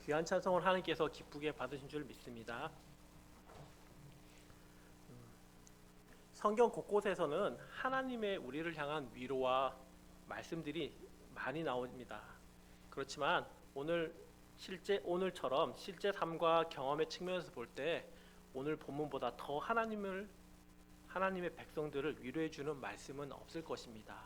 귀한 찬송을 하나님께서 기쁘게 받으신 줄 믿습니다. 성경 곳곳에서는 하나님의 우리를 향한 위로와 말씀들이 많이 나옵니다. 그렇지만 오늘처럼 실제 삶과 경험의 측면에서 볼 때 오늘 본문보다 더 하나님의 백성들을 위로해 주는 말씀은 없을 것입니다.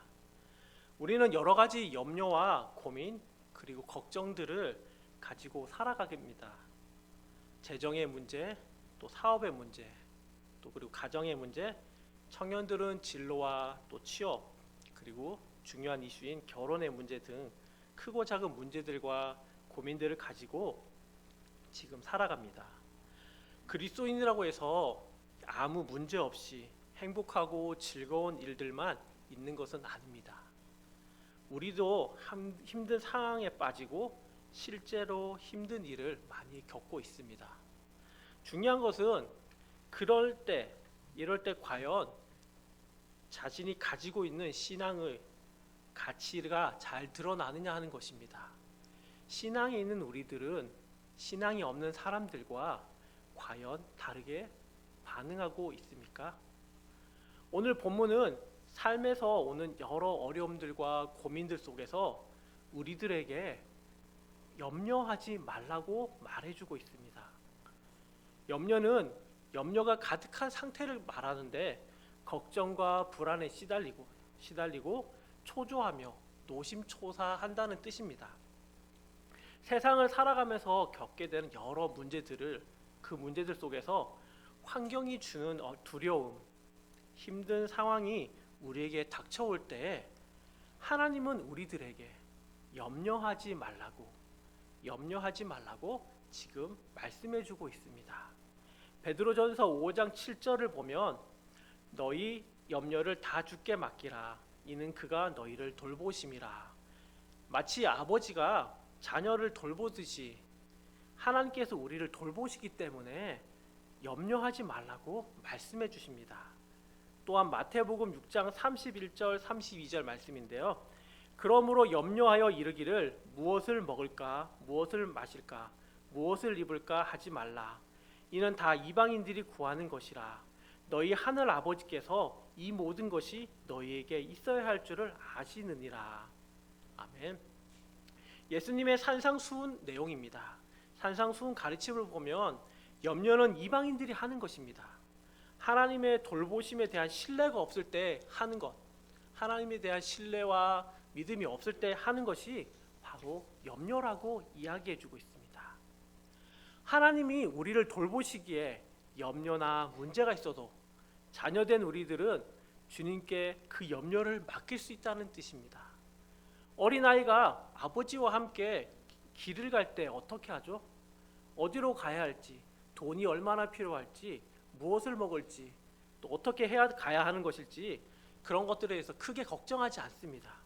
우리는 여러 가지 염려와 고민 그리고 걱정들을 가지고 살아가겠습니다. 재정의 문제, 또 사업의 문제, 또 그리고 가정의 문제, 청년들은 진로와 또 취업, 그리고 중요한 이슈인 결혼의 문제 등 크고 작은 문제들과 고민들을 가지고 지금 살아갑니다. 그리스도인이라고 해서 아무 문제 없이 행복하고 즐거운 일들만 있는 것은 아닙니다. 우리도 힘든 상황에 빠지고 실제로 힘든 일을 많이 겪고 있습니다. 중요한 것은 이럴 때 과연 자신이 가지고 있는 신앙의 가치가 잘 드러나느냐 하는 것입니다. 신앙이 있는 우리들은 신앙이 없는 사람들과 과연 다르게 반응하고 있습니까? 오늘 본문은 삶에서 오는 여러 어려움들과 고민들 속에서 우리들에게 염려하지 말라고 말해주고 있습니다. 염려가 가득한 상태를 말하는데 걱정과 불안에 시달리고 초조하며 노심초사한다는 뜻입니다. 세상을 살아가면서 겪게 되는 여러 그 문제들 속에서 환경이 주는 두려움, 힘든 상황이 우리에게 닥쳐올 때 하나님은 우리들에게 염려하지 말라고 지금 말씀해주고 있습니다. 베드로전서 5장 7절을 보면 너희 염려를 다 주께 맡기라. 이는 그가 너희를 돌보심이라. 마치 아버지가 자녀를 돌보듯이 하나님께서 우리를 돌보시기 때문에 염려하지 말라고 말씀해 주십니다. 또한 마태복음 6장 31절 32절 말씀인데요. 그러므로 염려하여 이르기를 무엇을 먹을까 무엇을 마실까 무엇을 입을까 하지 말라. 이는 다 이방인들이 구하는 것이라. 너희 하늘 아버지께서 이 모든 것이 너희에게 있어야 할 줄을 아시느니라. 아멘. 예수님의 산상수훈 내용입니다. 산상수훈 가르침을 보면 염려는 이방인들이 하는 것입니다. 하나님의 돌보심에 대한 신뢰가 없을 때 하는 것, 하나님에 대한 신뢰와 믿음이 없을 때 하는 것이 바로 염려라고 이야기해주고 있습니다. 하나님이 우리를 돌보시기에 염려나 문제가 있어도 자녀된 우리들은 주님께 그 염려를 맡길 수 있다는 뜻입니다. 어린아이가 아버지와 함께 길을 갈 때 어떻게 하죠? 어디로 가야 할지, 돈이 얼마나 필요할지, 무엇을 먹을지, 또 어떻게 가야 하는 것일지 그런 것들에 대해서 크게 걱정하지 않습니다.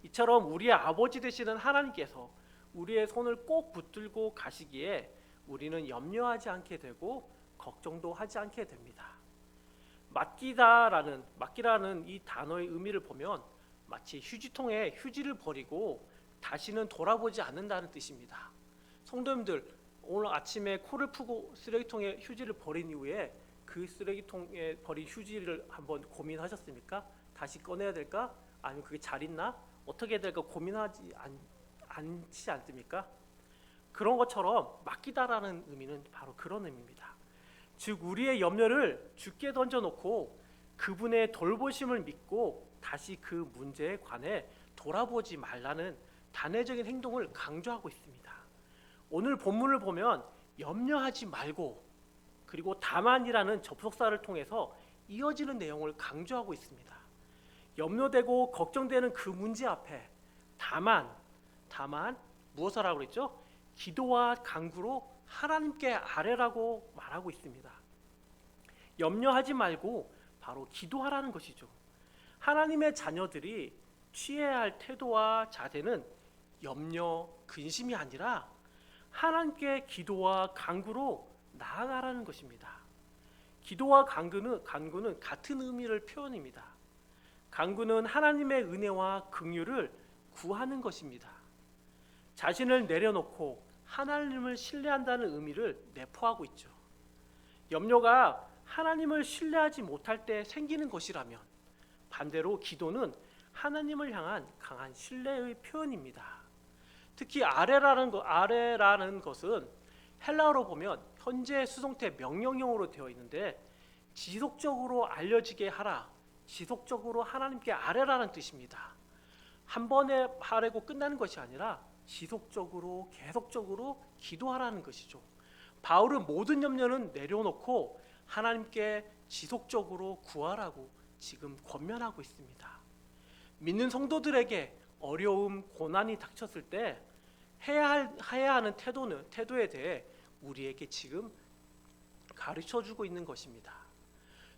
이처럼 우리의 아버지 되시는 하나님께서 우리의 손을 꼭 붙들고 가시기에 우리는 염려하지 않게 되고 걱정도 하지 않게 됩니다. 맡기라는 이 단어의 의미를 보면 마치 휴지통에 휴지를 버리고 다시는 돌아보지 않는다는 뜻입니다. 성도님들, 오늘 아침에 코를 푸고 쓰레기통에 휴지를 버린 이후에 그 쓰레기통에 버린 휴지를 한번 고민하셨습니까? 다시 꺼내야 될까? 아니면 그게 잘 있나? 어떻게 해야 될까 고민하지 않지 않습니까? 그런 것처럼 맡기다라는 의미는 바로 그런 의미입니다. 즉 우리의 염려를 주께 던져놓고 그분의 돌보심을 믿고 다시 그 문제에 관해 돌아보지 말라는 단회적인 행동을 강조하고 있습니다. 오늘 본문을 보면 염려하지 말고 그리고 다만이라는 접속사를 통해서 이어지는 내용을 강조하고 있습니다. 염려되고 걱정되는 그 문제 앞에 다만 무엇을 하라고 그랬죠? 기도와 간구로 하나님께 아뢰라고 말하고 있습니다. 염려하지 말고 바로 기도하라는 것이죠. 하나님의 자녀들이 취해야 할 태도와 자세는 염려, 근심이 아니라 하나님께 기도와 간구로 나아가라는 것입니다. 기도와 간구는 같은 의미를 표현합니다. 간구는 하나님의 은혜와 긍휼을 구하는 것입니다. 자신을 내려놓고 하나님을 신뢰한다는 의미를 내포하고 있죠. 염려가 하나님을 신뢰하지 못할 때 생기는 것이라면 반대로 기도는 하나님을 향한 강한 신뢰의 표현입니다. 특히 아래라는 것은 헬라어로 보면 현재 수동태 명령형으로 되어 있는데 지속적으로 알려지게 하라, 지속적으로 하나님께 아뢰라는 뜻입니다. 한 번에 하라고 끝나는 것이 아니라 지속적으로 계속적으로 기도하라는 것이죠. 바울은 모든 염려는 내려놓고 하나님께 지속적으로 구하라고 지금 권면하고 있습니다. 믿는 성도들에게 어려움, 고난이 닥쳤을 때 해야 하는 태도에 대해 우리에게 지금 가르쳐주고 있는 것입니다.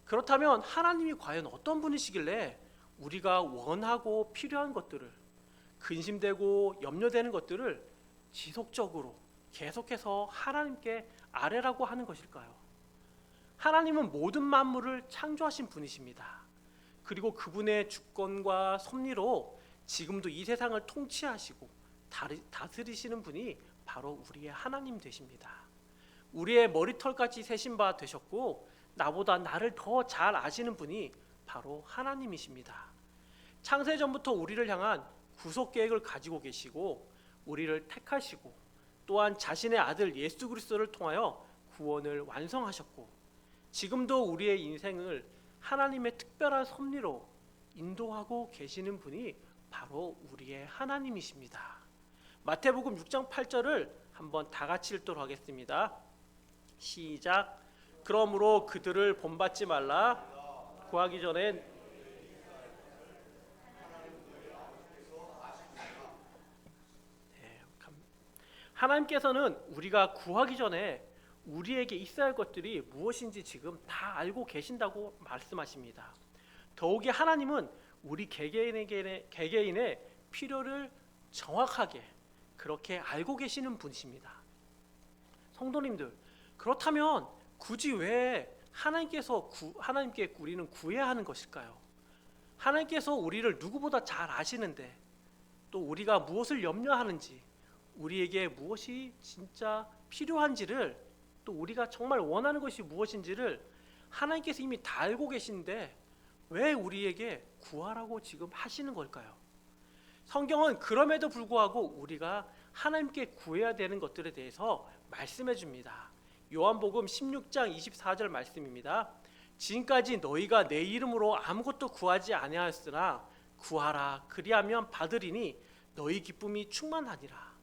그렇다면 하나님이 과연 어떤 분이시길래 우리가 원하고 필요한 것들을, 근심되고 염려되는 것들을 지속적으로 계속해서 하나님께 아뢰라고 하는 것일까요? 하나님은 모든 만물을 창조하신 분이십니다. 그리고 그분의 주권과 섭리로 지금도 이 세상을 통치하시고 다스리시는 분이 바로 우리의 하나님 되십니다. 우리의 머리털까지 세신 바 되셨고 나보다 나를 더 잘 아시는 분이 바로 하나님이십니다. 창세전부터 우리를 향한 구속 계획을 가지고 계시고 우리를 택하시고 또한 자신의 아들 예수 그리스도를 통하여 구원을 완성하셨고 지금도 우리의 인생을 하나님의 특별한 섭리로 인도하고 계시는 분이 바로 우리의 하나님이십니다. 마태복음 6장 8절을 한번 다 같이 읽도록 하겠습니다. 시작. 그러므로 그들을 본받지 말라. 구하기 전에 하나님께서는 우리가 구하기 전에 우리에게 있어야 할 것들이 무엇인지 지금 다 알고 계신다고 말씀하십니다. 더욱이 하나님은 우리 개개인의 필요를 정확하게 그렇게 알고 계시는 분이십니다. 성도님들, 그렇다면 굳이 왜 하나님께 우리는 구해야 하는 것일까요? 하나님께서 우리를 누구보다 잘 아시는데 또 우리가 무엇을 염려하는지 우리에게 무엇이 진짜 필요한지를 또 우리가 정말 원하는 것이 무엇인지를 하나님께서 이미 다 알고 계신데 왜 우리에게 구하라고 지금 하시는 걸까요? 성경은 그럼에도 불구하고 우리가 하나님께 구해야 되는 것들에 대해서 말씀해 줍니다. 요한복음 16장 24절 말씀입니다. 지금까지 너희가 내 이름으로 아무것도 구하지 아니하였으나 구하라 그리하면 받으리니 너희 기쁨이 충만하니라.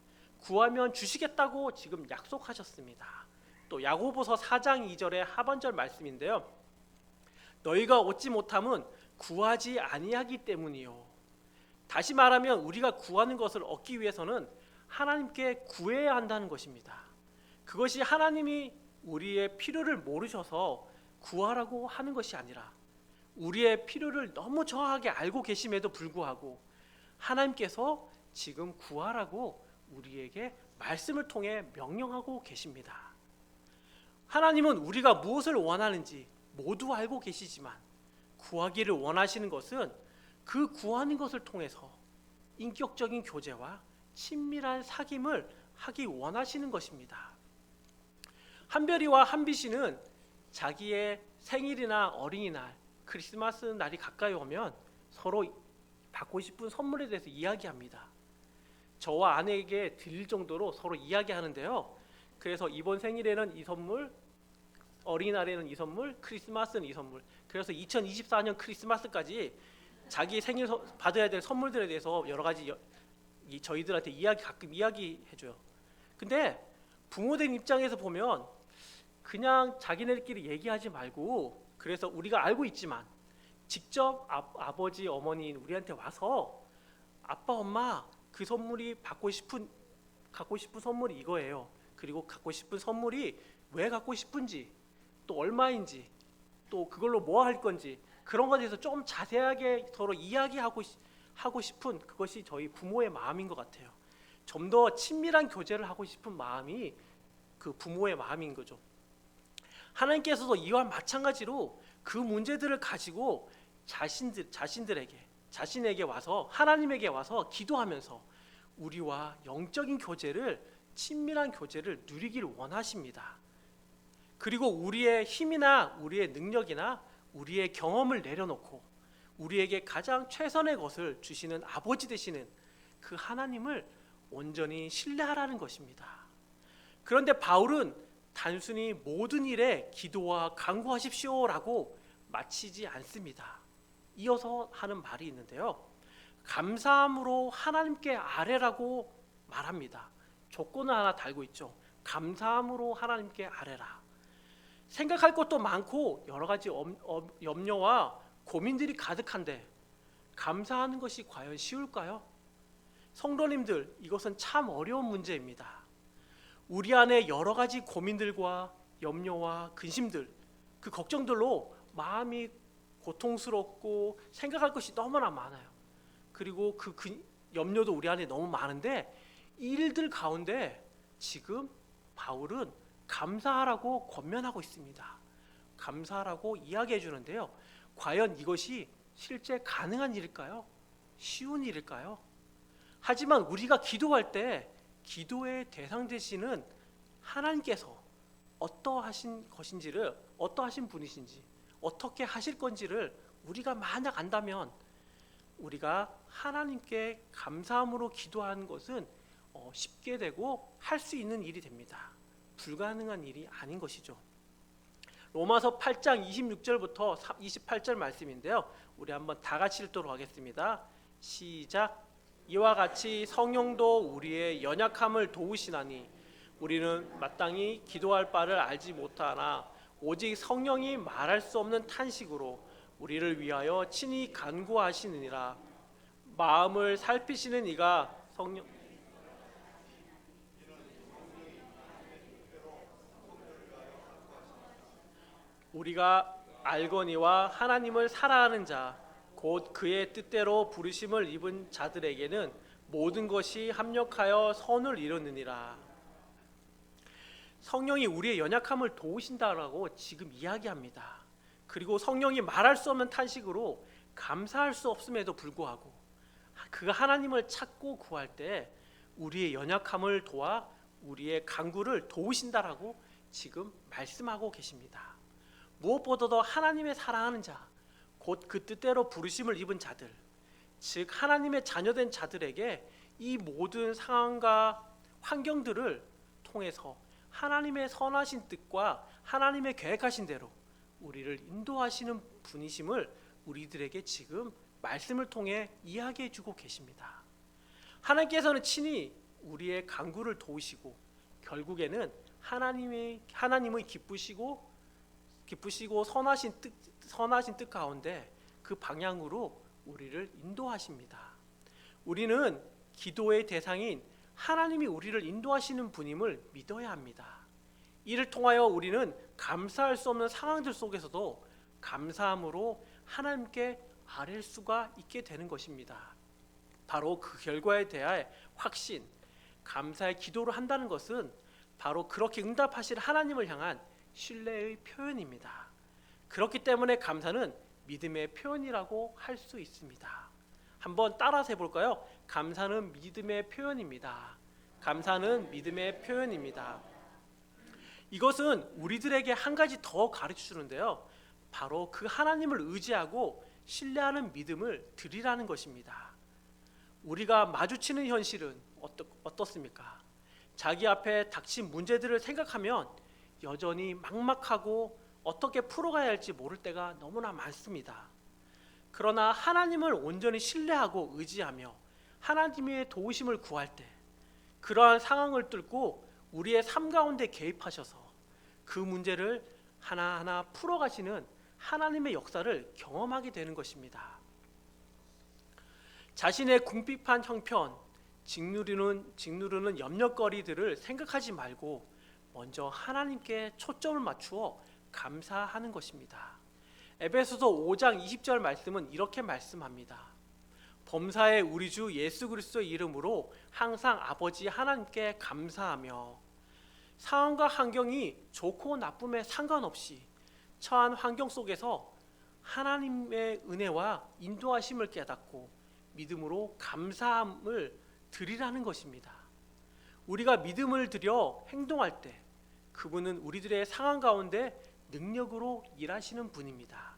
구하면 주시겠다고 지금 약속하셨습니다. 또 야고보서 4장 2절의 하반절 말씀인데요. 너희가 얻지 못함은 구하지 아니하기 때문이요. 다시 말하면 우리가 구하는 것을 얻기 위해서는 하나님께 구해야 한다는 것입니다. 그것이 하나님이 우리의 필요를 모르셔서 구하라고 하는 것이 아니라 우리의 필요를 너무 정확하게 알고 계심에도 불구하고 하나님께서 지금 구하라고 우리에게 말씀을 통해 명령하고 계십니다. 하나님은 우리가 무엇을 원하는지 모두 알고 계시지만 구하기를 원하시는 것은 그 구하는 것을 통해서 인격적인 교제와 친밀한 사귐을 하기 원하시는 것입니다. 한별이와 한비씨는 자기의 생일이나 어린이날, 크리스마스 날이 가까이 오면 서로 받고 싶은 선물에 대해서 이야기합니다. 저와 아내에게 드릴 정도로 서로 이야기하는데요. 그래서 이번 생일에는 이 선물, 어린이날에는 이 선물, 크리스마스는 이 선물. 그래서 2024년 크리스마스까지 자기 생일 받아야 될 선물들에 대해서 여러 가지 저희들한테 가끔 이야기해줘요. 근데 부모된 입장에서 보면 그냥 자기네들끼리 얘기하지 말고 그래서 우리가 알고 있지만 직접 아버지, 어머니 우리한테 와서 아빠, 엄마 그 선물이 갖고 싶은 선물이 이거예요. 그리고 갖고 싶은 선물이 왜 갖고 싶은지 또 얼마인지 또 그걸로 뭐 할 건지 그런 것에 대해서 좀 자세하게 서로 이야기하고 싶은 그것이 저희 부모의 마음인 것 같아요. 좀 더 친밀한 교제를 하고 싶은 마음이 그 부모의 마음인 거죠. 하나님께서도 이와 마찬가지로 그 문제들을 가지고 자신에게 와서 하나님에게 와서 기도하면서 우리와 영적인 교제를 친밀한 교제를 누리길 원하십니다. 그리고 우리의 힘이나 우리의 능력이나 우리의 경험을 내려놓고 우리에게 가장 최선의 것을 주시는 아버지 되시는 그 하나님을 온전히 신뢰하라는 것입니다. 그런데 바울은 단순히 모든 일에 기도와 간구하십시오라고 마치지 않습니다. 이어서 하는 말이 있는데요. 감사함으로 하나님께 아뢰라고 말합니다. 조건을 하나 달고 있죠. 감사함으로 하나님께 아뢰라. 생각할 것도 많고 여러 가지 염려와 고민들이 가득한데 감사하는 것이 과연 쉬울까요? 성도님들, 이것은 참 어려운 문제입니다. 우리 안에 여러 가지 고민들과 염려와 근심들, 그 걱정들로 마음이 고통스럽고 생각할 것이 너무나 많아요. 그리고 그 염려도 우리 안에 너무 많은데 이 일들 가운데 지금 바울은 감사하라고 권면하고 있습니다. 감사하라고 이야기해 주는데요. 과연 이것이 실제 가능한 일일까요? 쉬운 일일까요? 하지만 우리가 기도할 때 기도의 대상 되시는 하나님께서 어떠하신 것인지를, 어떠하신 분이신지, 어떻게 하실 건지를 우리가 만약 안다면 우리가 하나님께 감사함으로 기도하는 것은 쉽게 되고 할 수 있는 일이 됩니다. 불가능한 일이 아닌 것이죠. 로마서 8장 26절부터 28절 말씀인데요. 우리 한번 다 같이 읽도록 하겠습니다. 시작. 이와 같이 성령도 우리의 연약함을 도우시나니 우리는 마땅히 기도할 바를 알지 못하나 오직 성령이 말할 수 없는 탄식으로 우리를 위하여 친히 간구하시느니라. 마음을 살피시는 이가 성령 우리가 알거니와 하나님을 사랑하는 자 곧 그의 뜻대로 부르심을 입은 자들에게는 모든 것이 합력하여 선을 이루느니라. 성령이 우리의 연약함을 도우신다라고 지금 이야기합니다. 그리고 성령이 말할 수 없는 탄식으로 감사할 수 없음에도 불구하고 그 하나님을 찾고 구할 때 우리의 연약함을 도와 우리의 간구를 도우신다라고 지금 말씀하고 계십니다. 무엇보다도 하나님의 사랑하는 자, 곧 그 뜻대로 부르심을 입은 자들, 즉 하나님의 자녀된 자들에게 이 모든 상황과 환경들을 통해서 하나님의 선하신 뜻과 하나님의 계획하신 대로 우리를 인도하시는 분이심을 우리들에게 지금 말씀을 통해 이야기해 주고 계십니다. 하나님께서는 친히 우리의 간구를 도우시고 결국에는 하나님의 기쁘시고 선하신 뜻 가운데 그 방향으로 우리를 인도하십니다. 우리는 기도의 대상인 하나님이 우리를 인도하시는 분임을 믿어야 합니다. 이를 통하여 우리는 감사할 수 없는 상황들 속에서도 감사함으로 하나님께 아뢰 수가 있게 되는 것입니다. 바로 그 결과에 대해 확신, 감사의 기도를 한다는 것은 바로 그렇게 응답하실 하나님을 향한 신뢰의 표현입니다. 그렇기 때문에 감사는 믿음의 표현이라고 할 수 있습니다. 한번 따라서 해볼까요? 감사는 믿음의 표현입니다. 감사는 믿음의 표현입니다. 이것은 우리들에게 한 가지 더 가르쳐 주는데요. 바로 그 하나님을 의지하고 신뢰하는 믿음을 드리라는 것입니다. 우리가 마주치는 현실은 어떻습니까? 자기 앞에 닥친 문제들을 생각하면 여전히 막막하고 어떻게 풀어가야 할지 모를 때가 너무나 많습니다. 그러나 하나님을 온전히 신뢰하고 의지하며 하나님의 도우심을 구할 때 그러한 상황을 뚫고 우리의 삶 가운데 개입하셔서 그 문제를 하나하나 풀어가시는 하나님의 역사를 경험하게 되는 것입니다. 자신의 궁핍한 형편, 직누르는 염려거리들을 생각하지 말고 먼저 하나님께 초점을 맞추어 감사하는 것입니다. 에베소서 5장 20절 말씀은 이렇게 말씀합니다. 범사에 우리 주 예수 그리스도의 이름으로 항상 아버지 하나님께 감사하며 상황과 환경이 좋고 나쁨에 상관없이 처한 환경 속에서 하나님의 은혜와 인도하심을 깨닫고 믿음으로 감사함을 드리라는 것입니다. 우리가 믿음을 들여 행동할 때 그분은 우리들의 상황 가운데 능력으로 일하시는 분입니다.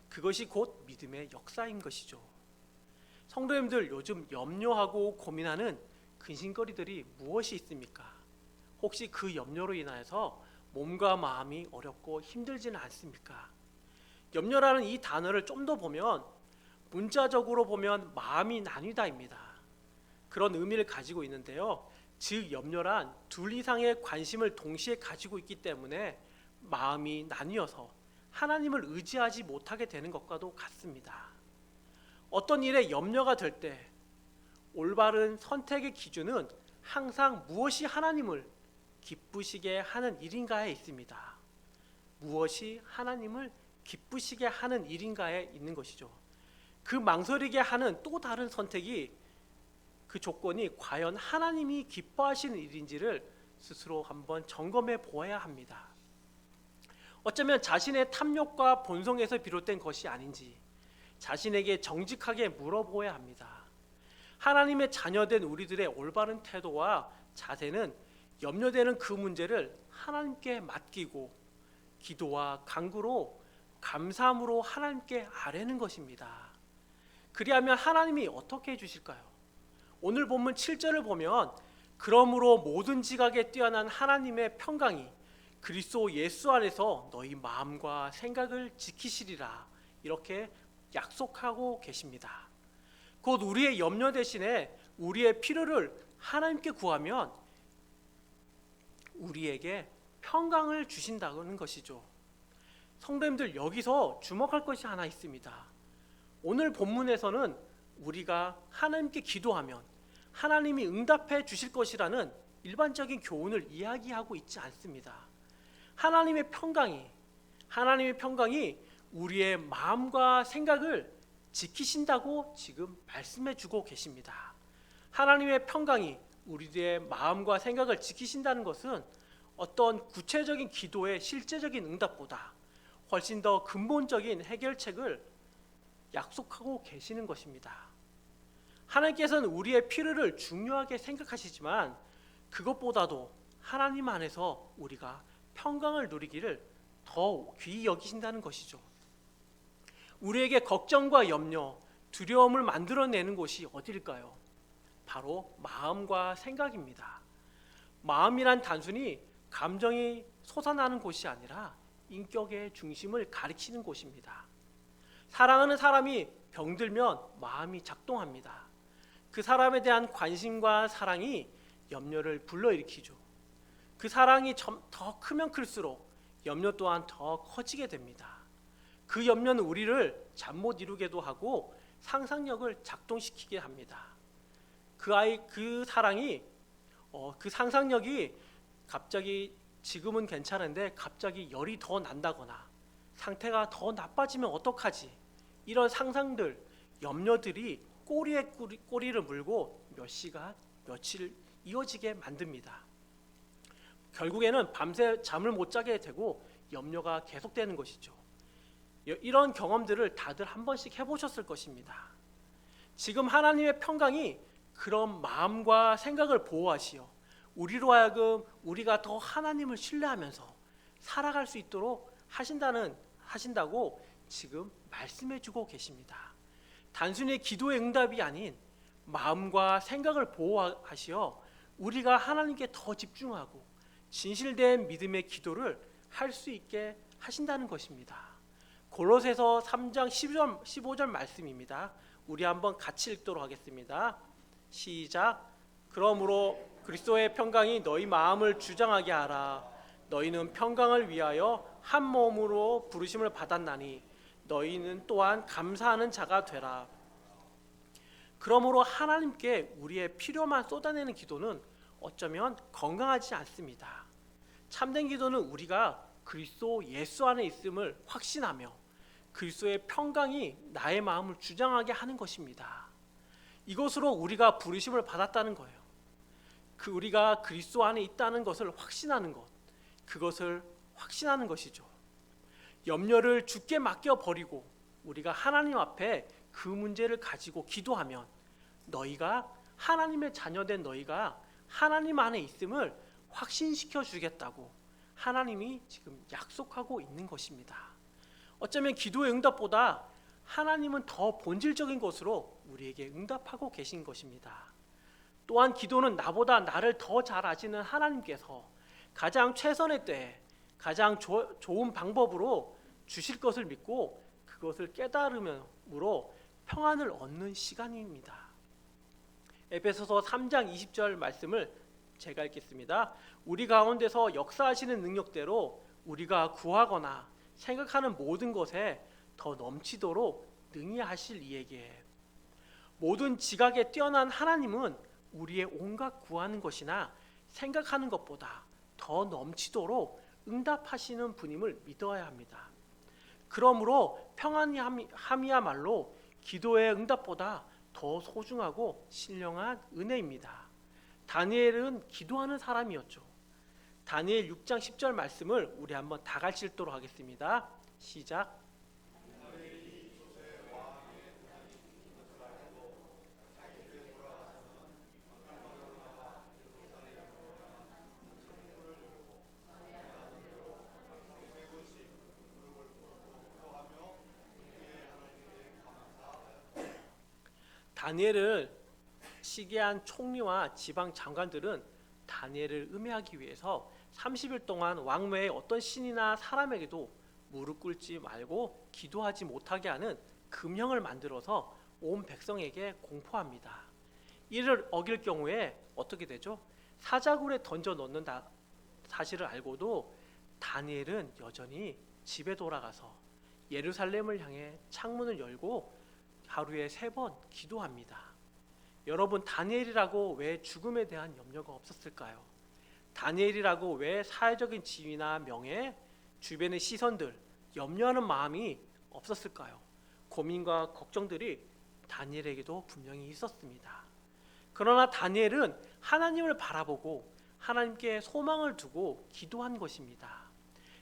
그것이 곧 믿음의 역사인 것이죠. 성도님들, 요즘 염려하고 고민하는 근심거리들이 무엇이 있습니까? 혹시 그 염려로 인하여서 몸과 마음이 어렵고 힘들지는 않습니까? 염려라는 이 단어를 좀 더 보면 문자적으로 보면 마음이 나뉘다입니다. 그런 의미를 가지고 있는데요. 즉 염려란 둘 이상의 관심을 동시에 가지고 있기 때문에 마음이 나뉘어서 하나님을 의지하지 못하게 되는 것과도 같습니다. 어떤 일에 염려가 될 때 올바른 선택의 기준은 항상 무엇이 하나님을 기쁘시게 하는 일인가에 있습니다. 무엇이 하나님을 기쁘시게 하는 일인가에 있는 것이죠. 그 망설이게 하는 또 다른 선택이 그 조건이 과연 하나님이 기뻐하시는 일인지를 스스로 한번 점검해 보아야 합니다. 어쩌면 자신의 탐욕과 본성에서 비롯된 것이 아닌지 자신에게 정직하게 물어보아야 합니다. 하나님의 자녀된 우리들의 올바른 태도와 자세는 염려되는 그 문제를 하나님께 맡기고 기도와 간구로 감사함으로 하나님께 아뢰는 것입니다. 그리하면 하나님이 어떻게 해주실까요? 오늘 본문 7절을 보면 그러므로 모든 지각에 뛰어난 하나님의 평강이 그리스도 예수 안에서 너희 마음과 생각을 지키시리라 이렇게 약속하고 계십니다. 곧 우리의 염려 대신에 우리의 필요를 하나님께 구하면 우리에게 평강을 주신다는 것이죠. 성도님들, 여기서 주목할 것이 하나 있습니다. 오늘 본문에서는 우리가 하나님께 기도하면 하나님이 응답해 주실 것이라는 일반적인 교훈을 이야기하고 있지 않습니다. 하나님의 평강이 우리의 마음과 생각을 지키신다고 지금 말씀해 주고 계십니다. 하나님의 평강이 우리의 마음과 생각을 지키신다는 것은 어떤 구체적인 기도의 실제적인 응답보다 훨씬 더 근본적인 해결책을 약속하고 계시는 것입니다. 하나님께서는 우리의 필요를 중요하게 생각하시지만 그것보다도 하나님 안에서 우리가 평강을 누리기를 더 귀히 여기신다는 것이죠. 우리에게 걱정과 염려, 두려움을 만들어내는 곳이 어디일까요? 바로 마음과 생각입니다. 마음이란 단순히 감정이 솟아나는 곳이 아니라 인격의 중심을 가리키는 곳입니다. 사랑하는 사람이 병들면 마음이 작동합니다. 그 사람에 대한 관심과 사랑이 염려를 불러일으키죠. 그 사랑이 더 크면 클수록 염려 또한 더 커지게 됩니다. 그 염려는 우리를 잠 못 이루게도 하고 상상력을 작동시키게 합니다. 그 사랑이 그 상상력이 갑자기 지금은 괜찮은데 갑자기 열이 더 난다거나 상태가 더 나빠지면 어떡하지? 이런 상상들, 염려들이 꼬리에 꼬리를 물고 몇 시간, 며칠 이어지게 만듭니다. 결국에는 밤새 잠을 못 자게 되고 염려가 계속되는 것이죠. 이런 경험들을 다들 한 번씩 해보셨을 것입니다. 지금 하나님의 평강이 그런 마음과 생각을 보호하시어 우리로 하여금 우리가 더 하나님을 신뢰하면서 살아갈 수 있도록 하신다고 지금 말씀해주고 계십니다. 단순히 기도의 응답이 아닌 마음과 생각을 보호하시어 우리가 하나님께 더 집중하고 진실된 믿음의 기도를 할 수 있게 하신다는 것입니다. 골로새서 3장 15절 말씀입니다. 우리 한번 같이 읽도록 하겠습니다. 시작. 그러므로 그리스도의 평강이 너희 마음을 주장하게 하라. 너희는 평강을 위하여 한 몸으로 부르심을 받았나니 너희는 또한 감사하는 자가 되라. 그러므로 하나님께 우리의 필요만 쏟아내는 기도는 어쩌면 건강하지 않습니다. 참된 기도는 우리가 그리스도 예수 안에 있음을 확신하며 그리스도의 평강이 나의 마음을 주장하게 하는 것입니다. 이것으로 우리가 부르심을 받았다는 거예요. 우리가 그리스도 안에 있다는 것을 확신하는 것, 그것을 확신하는 것이죠. 염려를 주께 맡겨버리고 우리가 하나님 앞에 그 문제를 가지고 기도하면 너희가 하나님의 자녀된 너희가 하나님 안에 있음을 확신시켜 주겠다고 하나님이 지금 약속하고 있는 것입니다. 어쩌면 기도의 응답보다 하나님은 더 본질적인 것으로 우리에게 응답하고 계신 것입니다. 또한 기도는 나보다 나를 더 잘 아시는 하나님께서 가장 최선의 때에 가장 좋은 방법으로 주실 것을 믿고 그것을 깨달음으로 평안을 얻는 시간입니다. 에베소서 3장 20절 말씀을 제가 읽겠습니다. 우리 가운데서 역사하시는 능력대로 우리가 구하거나 생각하는 모든 것에 더 넘치도록 능히 하실 이에게. 모든 지각에 뛰어난 하나님은 우리의 온갖 구하는 것이나 생각하는 것보다 더 넘치도록 응답하시는 분임을 믿어야 합니다. 그러므로 평안이 함이야말로 기도의 응답보다 더 소중하고 신령한 은혜입니다. 다니엘은 기도하는 사람이었죠. 다니엘 6장 10절 말씀을 우리 한번 다 같이 읽도록 하겠습니다. 시작. 다니엘을 시기한 총리와 지방 장관들은 다니엘을 음해하기 위해서 30일 동안 왕외의 어떤 신이나 사람에게도 무릎 꿇지 말고 기도하지 못하게 하는 금형을 만들어서 온 백성에게 공포합니다. 이를 어길 경우에 어떻게 되죠? 사자굴에 던져 넣는다 사실을 알고도 다니엘은 여전히 집에 돌아가서 예루살렘을 향해 창문을 열고 하루에 3번 기도합니다. 여러분, 다니엘이라고 왜 죽음에 대한 염려가 없었을까요? 다니엘이라고 왜 사회적인 지위나 명예, 주변의 시선들 염려하는 마음이 없었을까요? 고민과 걱정들이 다니엘에게도 분명히 있었습니다. 그러나 다니엘은 하나님을 바라보고 하나님께 소망을 두고 기도한 것입니다.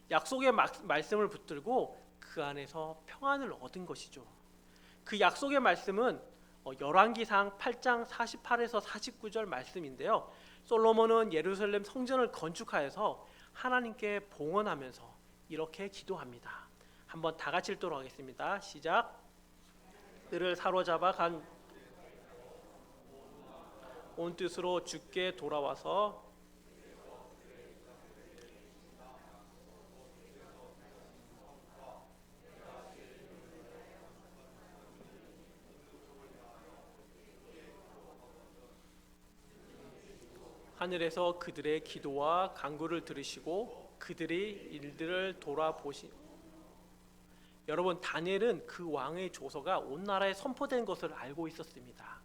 약속의 말씀을 붙들고 그 안에서 평안을 얻은 것이죠. 그 약속의 말씀은 열왕기상 8장 48에서 49절 말씀인데요. 솔로몬은 예루살렘 성전을 건축하여서 하나님께 봉헌하면서 이렇게 기도합니다. 한번 다 같이 읽도록 하겠습니다. 시작. 그를 사로잡아 간 온 뜻으로 주께 돌아와서 하늘에서 그들의 기도와 간구를 들으시고 그들의 일들을 돌아보시. 여러분, 다니엘은 그 왕의 조서가 온 나라에 선포된 것을 알고 있었습니다.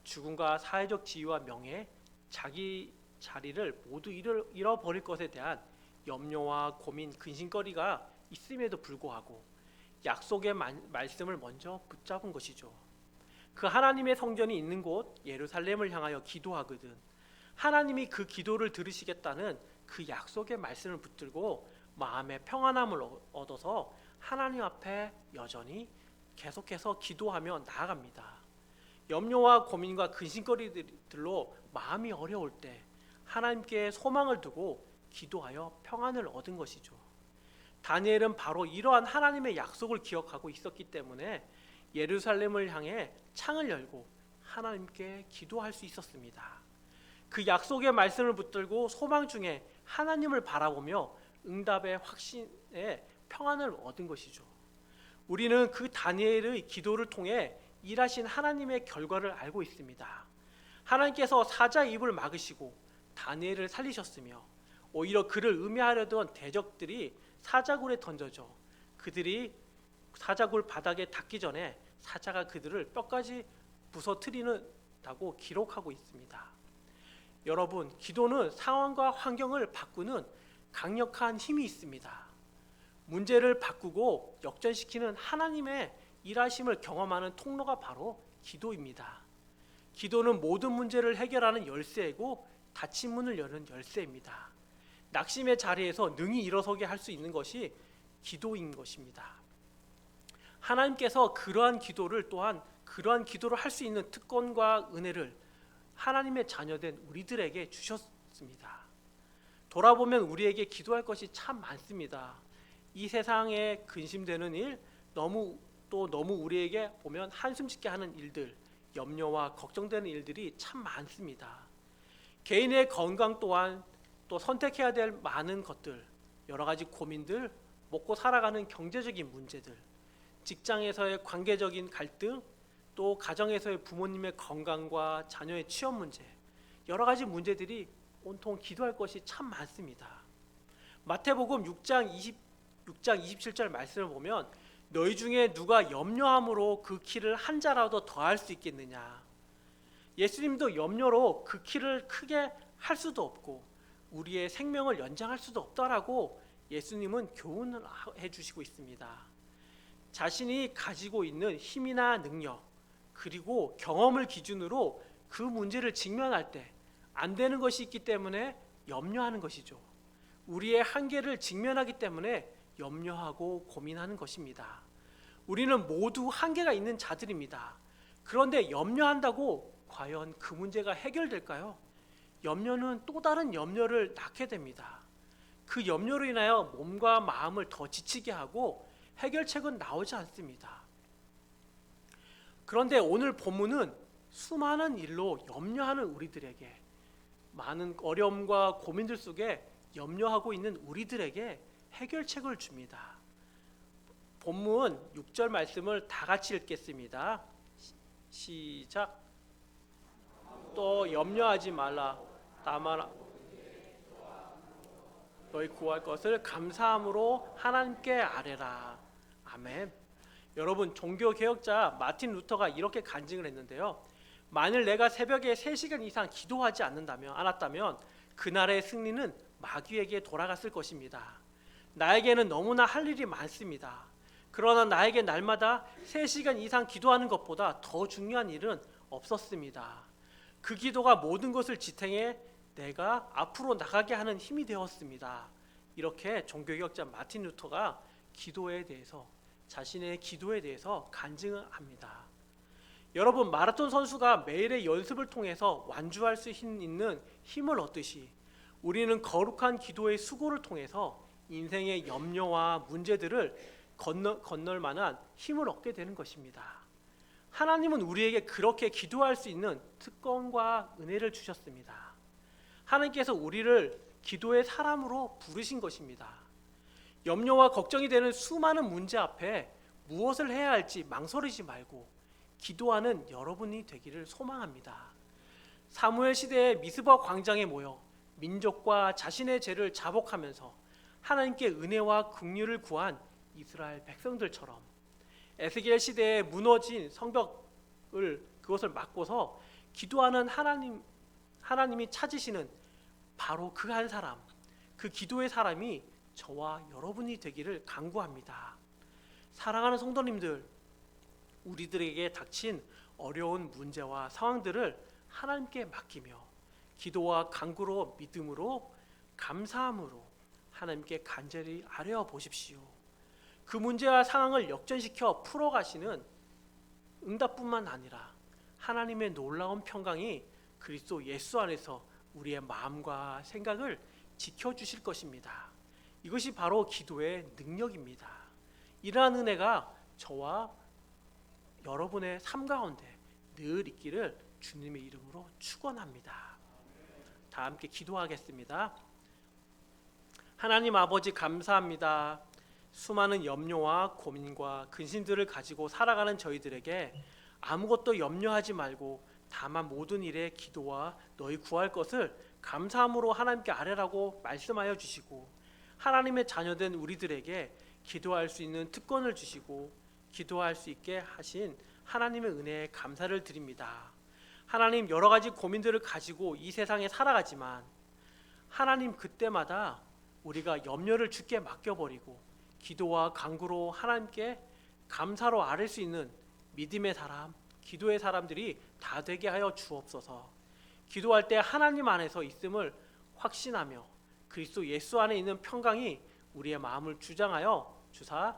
죽음과 사회적 지위와 명예, 자기 자리를 모두 잃어버릴 것에 대한 염려와 고민, 근심거리가 있음에도 불구하고 약속의 말씀을 먼저 붙잡은 것이죠. 그 하나님의 성전이 있는 곳 예루살렘을 향하여 기도하거든 하나님이 그 기도를 들으시겠다는 그 약속의 말씀을 붙들고 마음의 평안함을 얻어서 하나님 앞에 여전히 계속해서 기도하며 나아갑니다. 염려와 고민과 근심거리들로 마음이 어려울 때 하나님께 소망을 두고 기도하여 평안을 얻은 것이죠. 다니엘은 바로 이러한 하나님의 약속을 기억하고 있었기 때문에 예루살렘을 향해 창을 열고 하나님께 기도할 수 있었습니다. 그 약속의 말씀을 붙들고 소망 중에 하나님을 바라보며 응답의 확신에 평안을 얻은 것이죠. 우리는 그 다니엘의 기도를 통해 일하신 하나님의 결과를 알고 있습니다. 하나님께서 사자의 입을 막으시고 다니엘을 살리셨으며 오히려 그를 음해하려던 대적들이 사자굴에 던져져 그들이 사자굴 바닥에 닿기 전에 사자가 그들을 뼈까지 부서뜨리는다고 기록하고 있습니다. 여러분, 기도는 상황과 환경을 바꾸는 강력한 힘이 있습니다. 문제를 바꾸고 역전시키는 하나님의 일하심을 경험하는 통로가 바로 기도입니다. 기도는 모든 문제를 해결하는 열쇠이고 닫힌 문을 여는 열쇠입니다. 낙심의 자리에서 능히 일어서게 할 수 있는 것이 기도인 것입니다. 하나님께서 그러한 기도를 할 수 있는 특권과 은혜를 하나님의 자녀된 우리들에게 주셨습니다. 돌아보면 우리에게 기도할 것이 참 많습니다. 이 세상에 근심되는 일, 너무 우리에게 보면 한숨 짓게 하는 일들, 염려와 걱정되는 일들이 참 많습니다. 개인의 건강 또한 또 선택해야 될 많은 것들, 여러 가지 고민들, 먹고 살아가는 경제적인 문제들, 직장에서의 관계적인 갈등, 또 가정에서의 부모님의 건강과 자녀의 취업 문제, 여러 가지 문제들이 온통 기도할 것이 참 많습니다. 마태복음 6장 27절 말씀을 보면 너희 중에 누가 염려함으로 그 키를 한 자라도 더할 수 있겠느냐. 예수님도 염려로 그 키를 크게 할 수도 없고 우리의 생명을 연장할 수도 없다라고 예수님은 교훈을 해주시고 있습니다. 자신이 가지고 있는 힘이나 능력 그리고 경험을 기준으로 그 문제를 직면할 때 안 되는 것이 있기 때문에 염려하는 것이죠. 우리의 한계를 직면하기 때문에 염려하고 고민하는 것입니다. 우리는 모두 한계가 있는 자들입니다. 그런데 염려한다고 과연 그 문제가 해결될까요? 염려는 또 다른 염려를 낳게 됩니다. 그 염려로 인하여 몸과 마음을 더 지치게 하고 해결책은 나오지 않습니다. 그런데 오늘 본문은 수많은 일로 염려하는 우리들에게, 많은 어려움과 고민들 속에 염려하고 있는 우리들에게 해결책을 줍니다. 본문 6절 말씀을 다 같이 읽겠습니다. 시작. 또 염려하지 말라. 다만 너희 구할 것을 감사함으로 하나님께 아뢰라. 아멘. 여러분, 종교개혁자 마틴 루터가 이렇게 간증을 했는데요. 만일 내가 새벽에 3시간 이상 기도하지 않았다면 그날의 승리는 마귀에게 돌아갔을 것입니다. 나에게는 너무나 할 일이 많습니다. 그러나 나에게 날마다 3시간 이상 기도하는 것보다 더 중요한 일은 없었습니다. 그 기도가 모든 것을 지탱해 내가 앞으로 나가게 하는 힘이 되었습니다. 이렇게 종교개혁자 마틴 루터가 기도에 대해서, 자신의 기도에 대해서 간증합니다. 여러분, 마라톤 선수가 매일의 연습을 통해서 완주할 수 있는 힘을 얻듯이 우리는 거룩한 기도의 수고를 통해서 인생의 염려와 문제들을 건널 만한 힘을 얻게 되는 것입니다. 하나님은 우리에게 그렇게 기도할 수 있는 특권과 은혜를 주셨습니다. 하나님께서 우리를 기도의 사람으로 부르신 것입니다. 염려와 걱정이 되는 수많은 문제 앞에 무엇을 해야 할지 망설이지 말고 기도하는 여러분이 되기를 소망합니다. 사무엘 시대의 미스바 광장에 모여 민족과 자신의 죄를 자복하면서 하나님께 은혜와 긍휼을 구한 이스라엘 백성들처럼 에스겔 시대에 무너진 성벽을 그것을 막고서 기도하는 하나님이 찾으시는 바로 그 한 사람, 그 기도의 사람이 저와 여러분이 되기를 간구합니다. 사랑하는 성도님들, 우리들에게 닥친 어려운 문제와 상황들을 하나님께 맡기며 기도와 간구로, 믿음으로, 감사함으로 하나님께 간절히 아뢰어 보십시오. 그 문제와 상황을 역전시켜 풀어가시는 응답뿐만 아니라 하나님의 놀라운 평강이 그리스도 예수 안에서 우리의 마음과 생각을 지켜주실 것입니다. 이것이 바로 기도의 능력입니다. 이러한 은혜가 저와 여러분의 삶 가운데 늘 있기를 주님의 이름으로 축원합니다. 다 함께 기도하겠습니다. 하나님 아버지, 감사합니다. 수많은 염려와 고민과 근심들을 가지고 살아가는 저희들에게 아무것도 염려하지 말고 다만 모든 일에 기도와 너희 구할 것을 감사함으로 하나님께 아뢰라고 말씀하여 주시고, 하나님의 자녀된 우리들에게 기도할 수 있는 특권을 주시고 기도할 수 있게 하신 하나님의 은혜에 감사를 드립니다. 하나님, 여러 가지 고민들을 가지고 이 세상에 살아가지만 하나님, 그때마다 우리가 염려를 주께 맡겨버리고 기도와 간구로 하나님께 감사로 아뢰 수 있는 믿음의 사람, 기도의 사람들이 다 되게 하여 주옵소서. 기도할 때 하나님 안에서 있음을 확신하며 그리스도 예수 안에 있는 평강이 우리의 마음을 주장하여 주사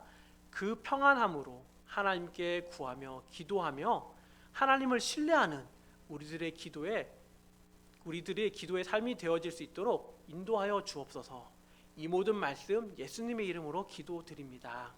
그 평안함으로 하나님께 구하며 기도하며 하나님을 신뢰하는 우리들의 기도에 우리들의 기도의 삶이 되어질 수 있도록 인도하여 주옵소서. 이 모든 말씀 예수님의 이름으로 기도드립니다.